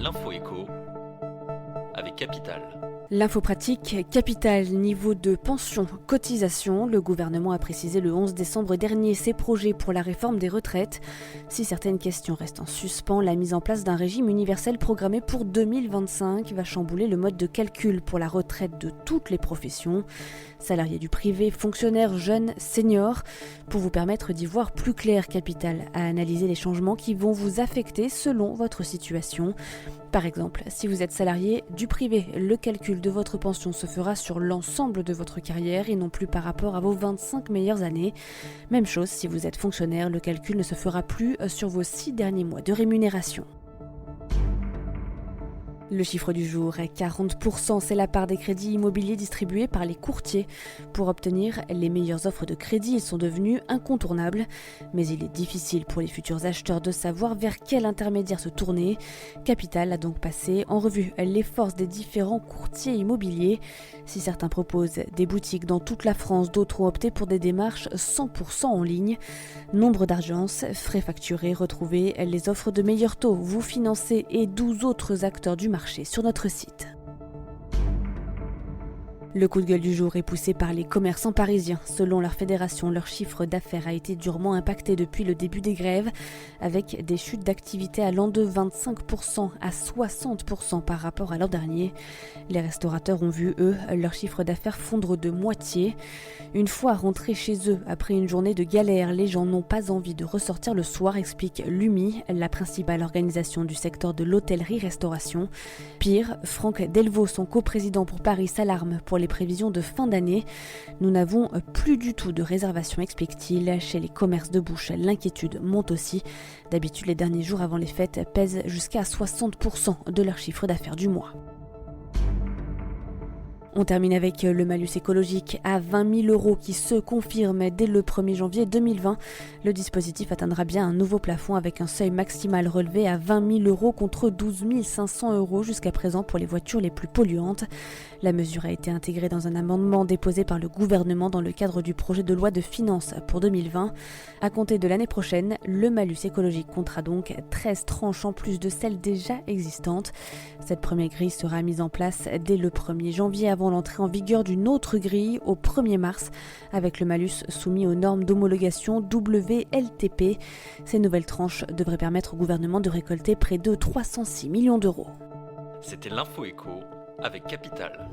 L'info écho avec Capital. L'info pratique, Capital, niveau de pension, cotisation. Le gouvernement a précisé le 11 décembre dernier ses projets pour la réforme des retraites. Si certaines questions restent en suspens, la mise en place d'un régime universel programmé pour 2025 va chambouler le mode de calcul pour la retraite de toutes les professions. Salariés du privé, fonctionnaires, jeunes, seniors. Pour vous permettre d'y voir plus clair, Capital a analysé les changements qui vont vous affecter selon votre situation. Par exemple, si vous êtes salarié du privé, le calcul de votre pension se fera sur l'ensemble de votre carrière et non plus par rapport à vos 25 meilleures années. Même chose, si vous êtes fonctionnaire, le calcul ne se fera plus sur vos 6 derniers mois de rémunération. Le chiffre du jour est 40%, c'est la part des crédits immobiliers distribués par les courtiers. Pour obtenir les meilleures offres de crédit, ils sont devenus incontournables. Mais il est difficile pour les futurs acheteurs de savoir vers quel intermédiaire se tourner. Capital a donc passé en revue les forces des différents courtiers immobiliers. Si certains proposent des boutiques dans toute la France, d'autres ont opté pour des démarches 100% en ligne. Nombre d'agences, frais facturés, retrouvez les offres de meilleurs taux, vous financez et 12 autres acteurs du marché sur notre site. Le coup de gueule du jour est poussé par les commerçants parisiens. Selon leur fédération, leur chiffre d'affaires a été durement impacté depuis le début des grèves, avec des chutes d'activité allant de 25% à 60% par rapport à l'an dernier. Les restaurateurs ont vu, eux, leur chiffre d'affaires fondre de moitié. Une fois rentrés chez eux après une journée de galère, les gens n'ont pas envie de ressortir le soir, explique l'UMI, la principale organisation du secteur de l'hôtellerie-restauration. Pire, Franck Delvaux, son coprésident pour Paris, s'alarme pour les prévisions de fin d'année. Nous n'avons plus du tout de réservation, explique-t-il. Chez les commerces de bouche, l'inquiétude monte aussi. D'habitude, les derniers jours avant les fêtes pèsent jusqu'à 60% de leur chiffre d'affaires du mois. On termine avec le malus écologique à 20 000 € qui se confirme dès le 1er janvier 2020. Le dispositif atteindra bien un nouveau plafond avec un seuil maximal relevé à 20 000 € contre 12 500 € jusqu'à présent pour les voitures les plus polluantes. La mesure a été intégrée dans un amendement déposé par le gouvernement dans le cadre du projet de loi de finances pour 2020. À compter de l'année prochaine, le malus écologique comptera donc 13 tranches en plus de celles déjà existantes. Cette première grille sera mise en place dès le 1er janvier avant l'entrée en vigueur d'une autre grille au 1er mars avec le malus soumis aux normes d'homologation WLTP. Ces nouvelles tranches devraient permettre au gouvernement de récolter près de 306 millions d'euros. C'était l'info écho avec Capital.